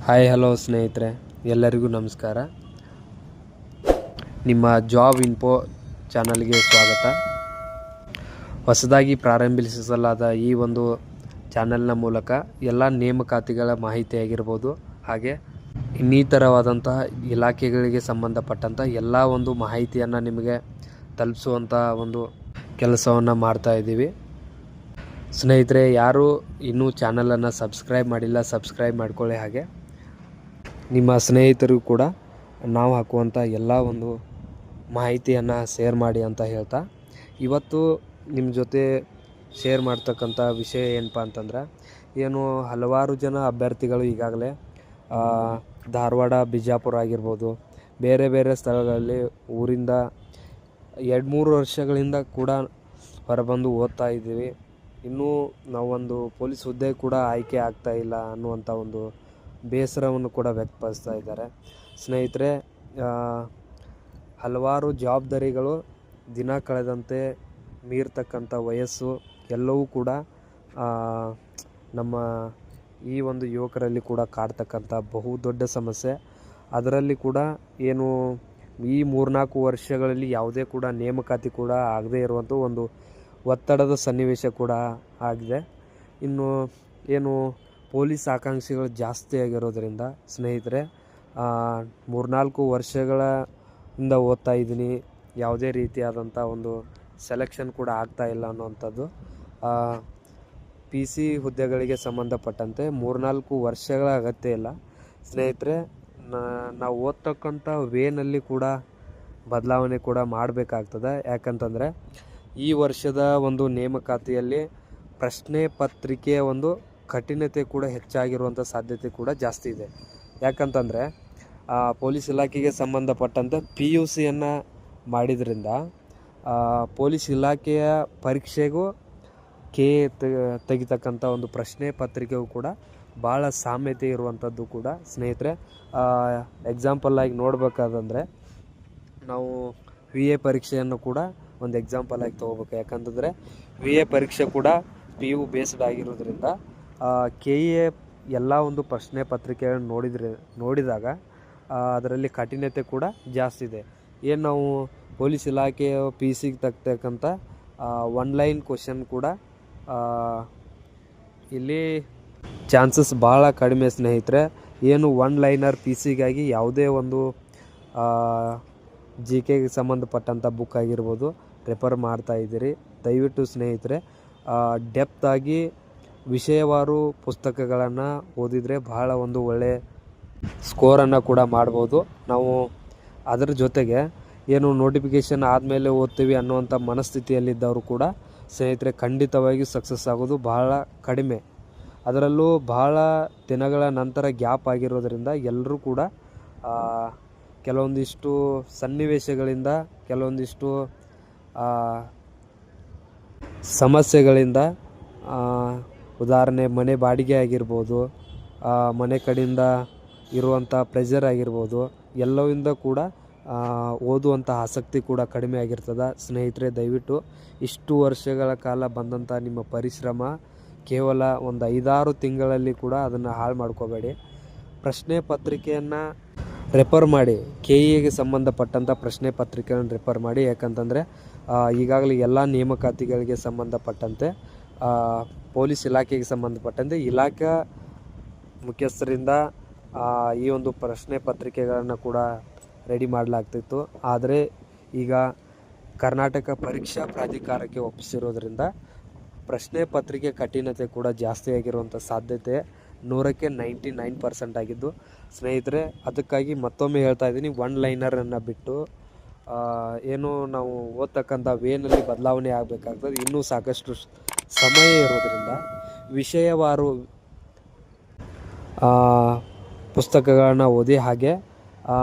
Hi hello ಸ್ನೇಹಿತರೆ, ಎಲ್ಲರಿಗೂ ನಮಸ್ಕಾರ. ನಿಮ್ಮ ಜಾಬ್ ಇನ್ಫೋ ಚಾನಲ್ಗೆ ಸ್ವಾಗತ. ಹೊಸದಾಗಿ ಪ್ರಾರಂಭಿಸಲಾದ ಈ ಒಂದು ಚಾನಲ್ನ ಮೂಲಕ ಎಲ್ಲ ನೇಮಕಾತಿಗಳ ಮಾಹಿತಿ ಆಗಿರ್ಬೋದು, ಹಾಗೆ ಇನ್ನಿತರವಾದಂತಹ ಇಲಾಖೆಗಳಿಗೆ ಸಂಬಂಧಪಟ್ಟಂಥ ಎಲ್ಲ ಒಂದು ಮಾಹಿತಿಯನ್ನು ನಿಮಗೆ ತಲುಪಿಸುವಂಥ ಒಂದು ಕೆಲಸವನ್ನು ಮಾಡ್ತಾ ಇದ್ದೀವಿ. ಸ್ನೇಹಿತರೆ, ಯಾರು ಇನ್ನೂ ಚಾನಲನ್ನು ಸಬ್ಸ್ಕ್ರೈಬ್ ಮಾಡಿಲ್ಲ, ಸಬ್ಸ್ಕ್ರೈಬ್ ಮಾಡ್ಕೊಳ್ಳಿ. ಹಾಗೆ ನಿಮ್ಮ ಸ್ನೇಹಿತರು ಕೂಡ ನಾವು ಹಾಕುವಂಥ ಎಲ್ಲ ಒಂದು ಮಾಹಿತಿಯನ್ನು ಶೇರ್ ಮಾಡಿ ಅಂತ ಹೇಳ್ತಾ, ಇವತ್ತು ನಿಮ್ಮ ಜೊತೆ ಶೇರ್ ಮಾಡ್ತಕ್ಕಂಥ ವಿಷಯ ಏನಪ್ಪ ಅಂತಂದ್ರೆ, ಹಲವಾರು ಜನ ಅಭ್ಯರ್ಥಿಗಳು ಈಗಾಗಲೇ ಧಾರವಾಡ, ಬಿಜಾಪುರ ಆಗಿರ್ಬೋದು, ಬೇರೆ ಬೇರೆ ಸ್ಥಳಗಳಲ್ಲಿ ಊರಿಂದ 2-3 ವರ್ಷಗಳಿಂದ ಕೂಡ ಹೊರಬಂದು ಓದ್ತಾ ಇದ್ದೀವಿ. ಇನ್ನೂ ನಾವೊಂದು ಪೊಲೀಸ್ ಹುದ್ದೆ ಕೂಡ ಆಯ್ಕೆ ಆಗ್ತಾ ಇಲ್ಲ ಅನ್ನುವಂಥ ಒಂದು ಬೇಸರವನ್ನು ಕೂಡ ವ್ಯಕ್ತಪಡಿಸ್ತಾ ಇದ್ದಾರೆ. ಸ್ನೇಹಿತರೆ, ಹಲವಾರು ಜವಾಬ್ದಾರಿಗಳು ದಿನ ಕಳೆದಂತೆ ಮೀರ್ತಕ್ಕಂಥ ವಯಸ್ಸು ಎಲ್ಲವೂ ಕೂಡ ನಮ್ಮ ಈ ಒಂದು ಯುವಕರಲ್ಲಿ ಕೂಡ ಕಾಡ್ತಕ್ಕಂಥ ಬಹುದೊಡ್ಡ ಸಮಸ್ಯೆ. ಅದರಲ್ಲಿ ಕೂಡ ಈ 3-4 ವರ್ಷಗಳಲ್ಲಿ ಯಾವುದೇ ಕೂಡ ನೇಮಕಾತಿ ಕೂಡ ಆಗದೇ ಇರುವಂಥ ಒಂದು ಒತ್ತಡದ ಸನ್ನಿವೇಶ ಕೂಡ ಆಗಿದೆ. ಇನ್ನು ಪೊಲೀಸ್ ಆಕಾಂಕ್ಷಿಗಳು ಜಾಸ್ತಿ ಆಗಿರೋದರಿಂದ ಸ್ನೇಹಿತರೆ, 3-4 ವರ್ಷಗಳಿಂದ ಓದ್ತಾ ಇದ್ದೀನಿ, ಯಾವುದೇ ರೀತಿಯಾದಂಥ ಒಂದು ಸೆಲೆಕ್ಷನ್ ಕೂಡ ಆಗ್ತಾ ಇಲ್ಲ ಅನ್ನುವಂಥದ್ದು. PC ಹುದ್ದೆಗಳಿಗೆ ಸಂಬಂಧಪಟ್ಟಂತೆ 3-4 ವರ್ಷಗಳ ಅಗತ್ಯ ಇಲ್ಲ ಸ್ನೇಹಿತರೆ. ನಾವು ಓದ್ತಕ್ಕಂಥ ವೇನಲ್ಲಿ ಕೂಡ ಬದಲಾವಣೆ ಕೂಡ ಮಾಡಬೇಕಾಗ್ತದೆ. ಯಾಕಂತಂದರೆ ಈ ವರ್ಷದ ಒಂದು ನೇಮಕಾತಿಯಲ್ಲಿ ಪ್ರಶ್ನೆ ಪತ್ರಿಕೆಯ ಒಂದು ಕಠಿಣತೆ ಕೂಡ ಹೆಚ್ಚಾಗಿರುವಂಥ ಸಾಧ್ಯತೆ ಕೂಡ ಜಾಸ್ತಿ ಇದೆ. ಯಾಕಂತಂದರೆ ಪೊಲೀಸ್ ಇಲಾಖೆಗೆ ಸಂಬಂಧಪಟ್ಟಂತೆ PUCಯನ್ನು ಮಾಡಿದ್ರಿಂದ ಪೊಲೀಸ್ ಇಲಾಖೆಯ ಪರೀಕ್ಷೆಗೂ KA ತೆಗಿತಕ್ಕಂಥ ಒಂದು ಪ್ರಶ್ನೆ ಪತ್ರಿಕೆಗೂ ಕೂಡ ಭಾಳ ಸಾಮ್ಯತೆ ಇರುವಂಥದ್ದು ಕೂಡ ಸ್ನೇಹಿತರೆ. ಎಕ್ಸಾಂಪಲ್ ಆಗಿ ನೋಡಬೇಕಾದಂದರೆ, ನಾವು VA ಪರೀಕ್ಷೆಯನ್ನು ಕೂಡ ಒಂದು ಎಕ್ಸಾಂಪಲ್ ಆಗಿ ತೊಗೋಬೇಕು. ಯಾಕಂತಂದರೆ VA ಪರೀಕ್ಷೆ ಕೂಡ PU ಬೇಸ್ಡ್ ಆಗಿರೋದ್ರಿಂದ KA ಎಲ್ಲ ಒಂದು ಪ್ರಶ್ನೆ ಪತ್ರಿಕೆಗಳನ್ನು ನೋಡಿದಾಗ ಅದರಲ್ಲಿ ಕಠಿಣತೆ ಕೂಡ ಜಾಸ್ತಿ ಇದೆ. ನಾವು ಪೊಲೀಸ್ ಇಲಾಖೆಯ PCಗೆ ತಗ್ತಕ್ಕಂಥ 1 ಲೈನ್ ಕ್ವಶನ್ ಕೂಡ ಇಲ್ಲಿ ಚಾನ್ಸಸ್ ಭಾಳ ಕಡಿಮೆ ಸ್ನೇಹಿತರೆ. 1 ಲೈನರ್ PCಗಾಗಿ ಯಾವುದೇ ಒಂದು GKಗೆ ಸಂಬಂಧಪಟ್ಟಂಥ ಬುಕ್ ಆಗಿರ್ಬೋದು ರೆಫರ್ ಮಾಡ್ತಾ ಇದ್ದೀರಿ. ದಯವಿಟ್ಟು ಸ್ನೇಹಿತರೆ, ಡೆಪ್ತ್ ಆಗಿ ವಿಷಯವಾರು ಪುಸ್ತಕಗಳನ್ನು ಓದಿದರೆ ಬಹಳ ಒಂದು ಒಳ್ಳೆಯ ಸ್ಕೋರನ್ನು ಕೂಡ ಮಾಡ್ಬೋದು ನಾವು. ಅದರ ಜೊತೆಗೆ ನೋಟಿಫಿಕೇಷನ್ ಆದಮೇಲೆ ಓದ್ತೀವಿ ಅನ್ನುವಂಥ ಮನಸ್ಥಿತಿಯಲ್ಲಿದ್ದವರು ಕೂಡ ಸ್ನೇಹಿತರೆ ಖಂಡಿತವಾಗಿ ಸಕ್ಸಸ್ ಆಗೋದು ಬಹಳ ಕಡಿಮೆ. ಅದರಲ್ಲೂ ಬಹಳ ದಿನಗಳ ನಂತರ ಗ್ಯಾಪ್ ಆಗಿರೋದರಿಂದ ಎಲ್ಲರೂ ಕೂಡ ಕೆಲವೊಂದಿಷ್ಟು ಸನ್ನಿವೇಶಗಳಿಂದ, ಕೆಲವೊಂದಿಷ್ಟು ಸಮಸ್ಯೆಗಳಿಂದ, ಉದಾಹರಣೆ ಮನೆ ಬಾಡಿಗೆ ಆಗಿರ್ಬೋದು, ಮನೆ ಕಡೆಯಿಂದ ಇರುವಂಥ ಪ್ರೆಷರ್ ಆಗಿರ್ಬೋದು, ಎಲ್ಲವಿಂದ ಕೂಡ ಓದುವಂಥ ಆಸಕ್ತಿ ಕೂಡ ಕಡಿಮೆ ಆಗಿರ್ತದೆ. ಸ್ನೇಹಿತರೆ, ದಯವಿಟ್ಟು ಇಷ್ಟು ವರ್ಷಗಳ ಕಾಲ ಬಂದಂಥ ನಿಮ್ಮ ಪರಿಶ್ರಮ ಕೇವಲ ಒಂದು 5-6 ತಿಂಗಳಲ್ಲಿ ಕೂಡ ಅದನ್ನು ಹಾಳು ಮಾಡ್ಕೋಬೇಡಿ. ಪ್ರಶ್ನೆ ಪತ್ರಿಕೆಯನ್ನು ರೆಫರ್ ಮಾಡಿ, KAಗೆ ಸಂಬಂಧಪಟ್ಟಂಥ ಪ್ರಶ್ನೆ ಪತ್ರಿಕೆಯನ್ನು ರೆಫರ್ ಮಾಡಿ. ಯಾಕಂತಂದರೆ ಈಗಾಗಲೇ ಎಲ್ಲ ನೇಮಕಾತಿಗಳಿಗೆ ಸಂಬಂಧಪಟ್ಟಂತೆ ಪೊಲೀಸ್ ಇಲಾಖೆಗೆ ಸಂಬಂಧಪಟ್ಟಂತೆ ಇಲಾಖಾ ಮುಖ್ಯಸ್ಥರಿಂದ ಈ ಒಂದು ಪ್ರಶ್ನೆ ಪತ್ರಿಕೆಗಳನ್ನು ಕೂಡ ರೆಡಿ ಮಾಡಲಾಗ್ತಿತ್ತು. ಆದರೆ ಈಗ ಕರ್ನಾಟಕ ಪರೀಕ್ಷಾ ಪ್ರಾಧಿಕಾರಕ್ಕೆ ಒಪ್ಪಿಸಿರೋದ್ರಿಂದ ಪ್ರಶ್ನೆ ಪತ್ರಿಕೆ ಕಠಿಣತೆ ಕೂಡ ಜಾಸ್ತಿ ಆಗಿರುವಂಥ ಸಾಧ್ಯತೆ 100ಕ್ಕೆ 99% ಆಗಿದ್ದು ಸ್ನೇಹಿತರೆ. ಅದಕ್ಕಾಗಿ ಮತ್ತೊಮ್ಮೆ ಹೇಳ್ತಾ ಇದ್ದೀನಿ, 1 ಲೈನರನ್ನು ಬಿಟ್ಟು ನಾವು ಓದ್ತಕ್ಕಂಥ ವೇನಲ್ಲಿ ಬದಲಾವಣೆ ಆಗಬೇಕಾಗ್ತದೆ. ಇನ್ನೂ ಸಾಕಷ್ಟು ಸಮಯ ಇರೋದರಿಂದ ವಿಷಯವಾರು ಪುಸ್ತಕಗಳನ್ನ ಓದಿ. ಹಾಗೆ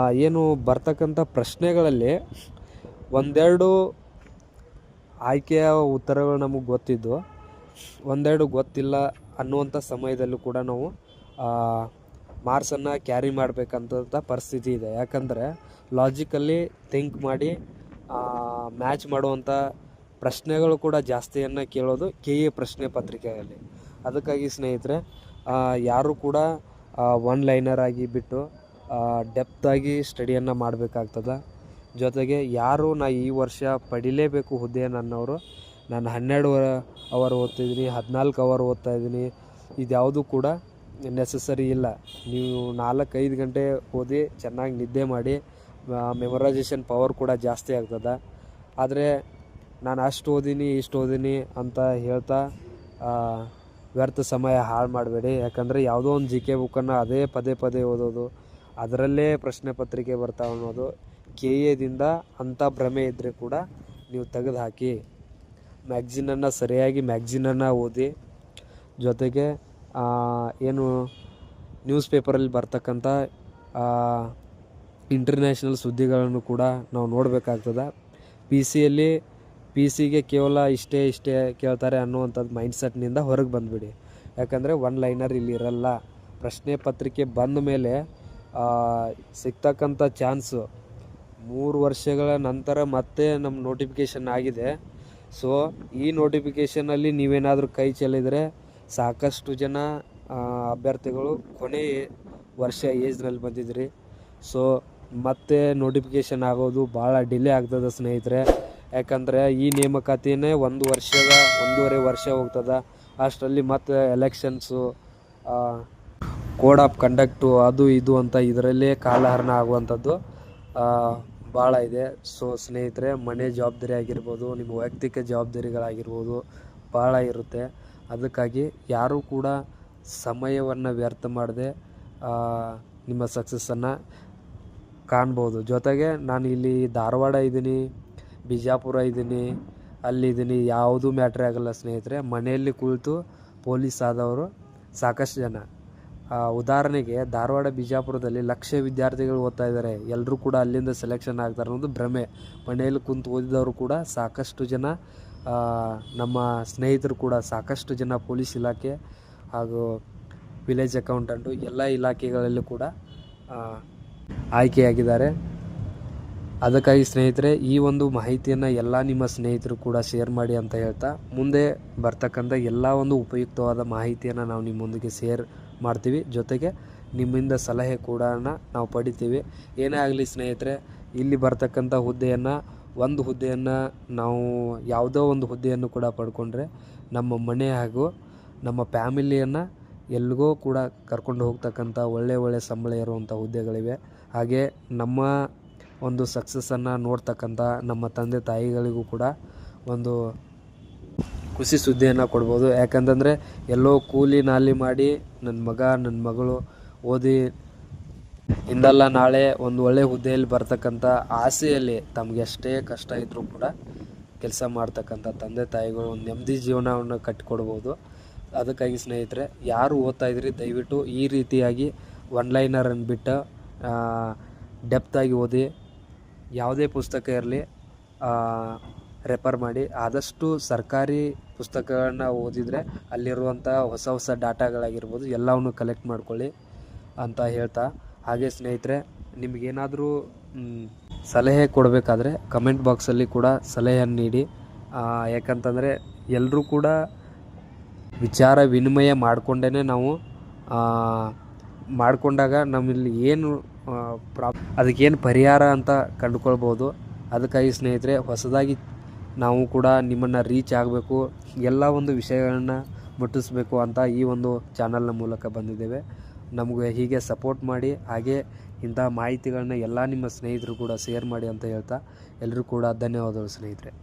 ಬರ್ತಕ್ಕಂಥ ಪ್ರಶ್ನೆಗಳಲ್ಲಿ 1-2 ಆಯ್ಕೆಯ ಉತ್ತರಗಳು ನಮಗೆ ಗೊತ್ತಿದ್ದು, 1-2 ಗೊತ್ತಿಲ್ಲ ಅನ್ನುವಂಥ ಸಮಯದಲ್ಲೂ ಕೂಡ ನಾವು ಮಾರ್ಕ್ಸನ್ನು ಕ್ಯಾರಿ ಮಾಡಬೇಕಂತ ಪರಿಸ್ಥಿತಿ ಇದೆ. ಯಾಕಂದರೆ ಲಾಜಿಕಲ್ಲಿ ಥಿಂಕ್ ಮಾಡಿ ಮ್ಯಾಚ್ ಮಾಡುವಂಥ ಪ್ರಶ್ನೆಗಳು ಕೂಡ ಜಾಸ್ತಿಯನ್ನು ಕೇಳೋದು KA ಪ್ರಶ್ನೆ ಪತ್ರಿಕೆಯಲ್ಲಿ. ಅದಕ್ಕಾಗಿ ಸ್ನೇಹಿತರೆ, ಯಾರು ಕೂಡ ಒನ್ ಲೈನರ್ ಆಗಿ ಬಿಟ್ಟು ಡೆಪ್ತಾಗಿ ಸ್ಟಡಿಯನ್ನು ಮಾಡಬೇಕಾಗ್ತದೆ. ಜೊತೆಗೆ ಯಾರು ಈ ವರ್ಷ ಪಡಿಲೇಬೇಕು ಹುದ್ದೆಯನ್ನು ಅನ್ನೋರು, ನಾನು 12 ಅವರ್ ಓದ್ತಿದ್ದೀನಿ, 14 ಅವರ್ ಓದ್ತಾ ಇದ್ದೀನಿ, ಇದ್ಯಾವುದು ಕೂಡ ನೆಸಸರಿ ಇಲ್ಲ. ನೀವು 4-5 ಗಂಟೆ ಓದಿ ಚೆನ್ನಾಗಿ ನಿದ್ದೆ ಮಾಡಿ ಮೆಮೊರೈಸೇಷನ್ ಪವರ್ ಕೂಡ ಜಾಸ್ತಿ ಆಗ್ತದೆ. ಆದರೆ ನಾನು ಅಷ್ಟು ಓದೀನಿ ಇಷ್ಟು ಓದೀನಿ ಅಂತ ಹೇಳ್ತಾ ವ್ಯರ್ಥ ಸಮಯ ಹಾಳು ಮಾಡಬೇಡಿ. ಯಾಕಂದರೆ ಯಾವುದೋ ಒಂದು ಜಿ ಕೆ ಬುಕ್ಕನ್ನು ಅದೇ ಪದೇ ಪದೇ ಓದೋದು, ಅದರಲ್ಲೇ ಪ್ರಶ್ನೆ ಪತ್ರಿಕೆ ಬರ್ತಾವೆ ಅನ್ನೋದು ಕೆ ಎದಿಂದ ಅಂಥ ಭ್ರಮೆ ಇದ್ದರೆ ಕೂಡ ನೀವು ತೆಗೆದು ಹಾಕಿ. ಮ್ಯಾಗ್ಝಿನನ್ನು ಓದಿ. ಜೊತೆಗೆ ಏನು ನ್ಯೂಸ್ ಪೇಪರಲ್ಲಿ ಬರ್ತಕ್ಕಂಥ ಇಂಟರ್ನ್ಯಾಷನಲ್ ಸುದ್ದಿಗಳನ್ನು ಕೂಡ ನಾವು ನೋಡಬೇಕಾಗ್ತದೆ. ಪಿ ಸಿಗೆ ಕೇವಲ ಇಷ್ಟೇ ಕೇಳ್ತಾರೆ ಅನ್ನುವಂಥದ್ದು ಮೈಂಡ್ಸೆಟ್ನಿಂದ ಹೊರಗೆ ಬಂದುಬಿಡಿ. ಯಾಕಂದರೆ ಒನ್ ಲೈನರ್ ಇಲ್ಲಿ ಇರಲ್ಲ. ಪ್ರಶ್ನೆ ಪತ್ರಿಕೆ ಬಂದ ಮೇಲೆ ಸಿಗ್ತಕ್ಕಂಥ ಚಾನ್ಸು 3 ವರ್ಷಗಳ ನಂತರ ಮತ್ತೆ ನಮ್ಮ ನೋಟಿಫಿಕೇಷನ್ ಆಗಿದೆ. ಸೊ ಈ ನೋಟಿಫಿಕೇಷನಲ್ಲಿ ನೀವೇನಾದರೂ ಕೈ ಚೆಲ್ಲಿದರೆ ಸಾಕಷ್ಟು ಜನ ಅಭ್ಯರ್ಥಿಗಳು ಕೊನೆ ವರ್ಷ ಏಜ್ನಲ್ಲಿ ಬಂದಿದ್ರಿ. ಸೊ ಮತ್ತೆ ನೋಟಿಫಿಕೇಷನ್ ಆಗೋದು ಭಾಳ ಡಿಲೇ ಆಗ್ತದೆ ಸ್ನೇಹಿತರೆ. ಯಾಕಂದರೆ ಈ ನೇಮಕಾತಿಯೇ 1.5 ವರ್ಷ ಹೋಗ್ತದೆ. ಅಷ್ಟರಲ್ಲಿ ಮತ್ತೆ ಎಲೆಕ್ಷನ್ಸು, ಕೋಡ್ ಆಫ್ ಕಂಡಕ್ಟು, ಅದು ಇದು ಅಂತ ಇದರಲ್ಲೇ ಕಾಲಹರಣ ಆಗುವಂಥದ್ದು ಭಾಳ ಇದೆ. ಸೊ ಸ್ನೇಹಿತರೆ, ಮನೆ ಜವಾಬ್ದಾರಿ ಆಗಿರ್ಬೋದು, ನಿಮ್ಮ ವೈಯಕ್ತಿಕ ಜವಾಬ್ದಾರಿಗಳಾಗಿರ್ಬೋದು ಭಾಳ ಇರುತ್ತೆ. ಅದಕ್ಕಾಗಿ ಯಾರೂ ಕೂಡ ಸಮಯವನ್ನು ವ್ಯರ್ಥ ಮಾಡದೆ ನಿಮ್ಮ ಸಕ್ಸಸ್ಸನ್ನು ಕಾಣ್ಬೋದು. ಜೊತೆಗೆ ನಾನು ಇಲ್ಲಿ ಧಾರವಾಡ ಇದ್ದೀನಿ, ಬಿಜಾಪುರ ಇದ್ದೀನಿ, ಅಲ್ಲಿದ್ದೀನಿ, ಯಾವುದೂ ಮ್ಯಾಟ್ರೇ ಆಗಲ್ಲ ಸ್ನೇಹಿತರೆ. ಮನೆಯಲ್ಲಿ ಕುಳಿತು ಪೊಲೀಸ್ ಆದವರು ಸಾಕಷ್ಟು ಜನ. ಉದಾಹರಣೆಗೆ ಧಾರವಾಡ ಬಿಜಾಪುರದಲ್ಲಿ ಲಕ್ಷ ವಿದ್ಯಾರ್ಥಿಗಳು ಓದ್ತಾ ಇದ್ದಾರೆ. ಎಲ್ಲರೂ ಕೂಡ ಅಲ್ಲಿಂದ ಸೆಲೆಕ್ಷನ್ ಆಗ್ತಾರೆ ಅನ್ನೋದು ಭ್ರಮೆ. ಮನೆಯಲ್ಲಿ ಕುಂತು ಓದಿದವರು ಕೂಡ ಸಾಕಷ್ಟು ಜನ, ನಮ್ಮ ಸ್ನೇಹಿತರು ಕೂಡ ಸಾಕಷ್ಟು ಜನ ಪೊಲೀಸ್ ಇಲಾಖೆ ಹಾಗೂ ವಿಲೇಜ್ ಅಕೌಂಟೆಂಟು ಎಲ್ಲ ಇಲಾಖೆಗಳಲ್ಲೂ ಕೂಡ ಆಯ್ಕೆಯಾಗಿದ್ದಾರೆ. ಅದಕ್ಕಾಗಿ ಸ್ನೇಹಿತರೆ, ಈ ಒಂದು ಮಾಹಿತಿಯನ್ನು ಎಲ್ಲ ನಿಮ್ಮ ಸ್ನೇಹಿತರು ಕೂಡ ಶೇರ್ ಮಾಡಿ ಅಂತ ಹೇಳ್ತಾ, ಮುಂದೆ ಬರ್ತಕ್ಕಂಥ ಎಲ್ಲ ಒಂದು ಉಪಯುಕ್ತವಾದ ಮಾಹಿತಿಯನ್ನು ನಾವು ನಿಮ್ಮೊಂದಿಗೆ ಶೇರ್ ಮಾಡ್ತೀವಿ. ಜೊತೆಗೆ ನಿಮ್ಮಿಂದ ಸಲಹೆ ಕೂಡ ನಾವು ಪಡಿತೀವಿ. ಏನೇ ಆಗಲಿ ಸ್ನೇಹಿತರೆ, ಇಲ್ಲಿ ಬರ್ತಕ್ಕಂಥ ಒಂದು ಹುದ್ದೆಯನ್ನು ನಾವು ಯಾವುದೋ ಒಂದು ಹುದ್ದೆಯನ್ನು ಕೂಡ ಪಡ್ಕೊಂಡ್ರೆ ನಮ್ಮ ಮನೆ ಹಾಗೂ ನಮ್ಮ ಫ್ಯಾಮಿಲಿಯನ್ನು ಎಲ್ಲಿಗೋ ಕೂಡ ಕರ್ಕೊಂಡು ಹೋಗ್ತಕ್ಕಂಥ ಒಳ್ಳೆ ಸಂಬಳ ಇರುವಂಥ ಹುದ್ದೆಗಳಿವೆ. ಹಾಗೆ ನಮ್ಮ ಒಂದು ಸಕ್ಸಸ್ಸನ್ನು ನೋಡ್ತಕ್ಕಂಥ ನಮ್ಮ ತಂದೆ ತಾಯಿಗಳಿಗೂ ಕೂಡ ಒಂದು ಖುಷಿ ಸುದ್ದಿಯನ್ನು ಕೊಡ್ಬೋದು. ಯಾಕಂತಂದರೆ ಎಲ್ಲೋ ಕೂಲಿ ನಾಲಿ ಮಾಡಿ ನನ್ನ ಮಗ ನನ್ನ ಮಗಳು ಓದಿ ಇಂದಲ್ಲ ನಾಳೆ ಒಂದು ಒಳ್ಳೆ ಹುದ್ದೆಯಲ್ಲಿ ಬರ್ತಕ್ಕಂಥ ಆಸೆಯಲ್ಲಿ ತಮಗೆ ಎಷ್ಟೇ ಕಷ್ಟ ಇದ್ದರೂ ಕೂಡ ಕೆಲಸ ಮಾಡ್ತಕ್ಕಂಥ ತಂದೆ ತಾಯಿಗಳು ಒಂದು ನೆಮ್ಮದಿ ಜೀವನವನ್ನು ಕಟ್ಟಿಕೊಡ್ಬೋದು. ಅದಕ್ಕಾಗಿ ಸ್ನೇಹಿತರೆ, ಯಾರು ಓದ್ತಾ ಇದ್ರಿ ದಯವಿಟ್ಟು ಈ ರೀತಿಯಾಗಿ ಒನ್ಲೈನರನ್ನು ಬಿಟ್ಟು ಡೆಪ್ತಾಗಿ ಓದಿ. ಯಾವುದೇ ಪುಸ್ತಕ ಇರಲಿ ರೆಫರ್ ಮಾಡಿ. ಆದಷ್ಟು ಸರ್ಕಾರಿ ಪುಸ್ತಕಗಳನ್ನ ಓದಿದರೆ ಅಲ್ಲಿರುವಂಥ ಹೊಸ ಡಾಟಾಗಳಾಗಿರ್ಬೋದು ಎಲ್ಲವನ್ನು ಕಲೆಕ್ಟ್ ಮಾಡ್ಕೊಳ್ಳಿ ಅಂತ ಹೇಳ್ತಾ, ಹಾಗೆ ಸ್ನೇಹಿತರೆ, ನಿಮಗೇನಾದರೂ ಸಲಹೆ ಕೊಡಬೇಕಾದ್ರೆ ಕಮೆಂಟ್ ಬಾಕ್ಸಲ್ಲಿ ಕೂಡ ಸಲಹೆಯನ್ನು ನೀಡಿ. ಯಾಕಂತಂದರೆ ಎಲ್ಲರೂ ಕೂಡ ವಿಚಾರ ವಿನಿಮಯ ಮಾಡಿಕೊಂಡೇ ನಾವು ಮಾಡಿಕೊಂಡಾಗ ನಮ್ಮಲ್ಲಿ ಏನು ಅದಕ್ಕೇನು ಪರಿಹಾರ ಅಂತ ಕಂಡುಕೊಳ್ಬೋದು. ಅದಕ್ಕಾಗಿ ಸ್ನೇಹಿತರೆ, ಹೊಸದಾಗಿ ನಾವು ಕೂಡ ನಿಮ್ಮನ್ನು ರೀಚ್ ಆಗಬೇಕು, ಎಲ್ಲ ಒಂದು ವಿಷಯಗಳನ್ನು ಮುಟ್ಟಿಸ್ಬೇಕು ಅಂತ ಈ ಒಂದು ಚಾನಲ್ನ ಮೂಲಕ ಬಂದಿದ್ದೇವೆ. ನಮಗೆ ಹೀಗೆ ಸಪೋರ್ಟ್ ಮಾಡಿ, ಹಾಗೆ ಇಂಥ ಮಾಹಿತಿಗಳನ್ನ ಎಲ್ಲ ನಿಮ್ಮ ಸ್ನೇಹಿತರು ಕೂಡ ಶೇರ್ ಮಾಡಿ ಅಂತ ಹೇಳ್ತಾ, ಎಲ್ಲರೂ ಕೂಡ ಧನ್ಯವಾದಗಳು ಸ್ನೇಹಿತರೆ.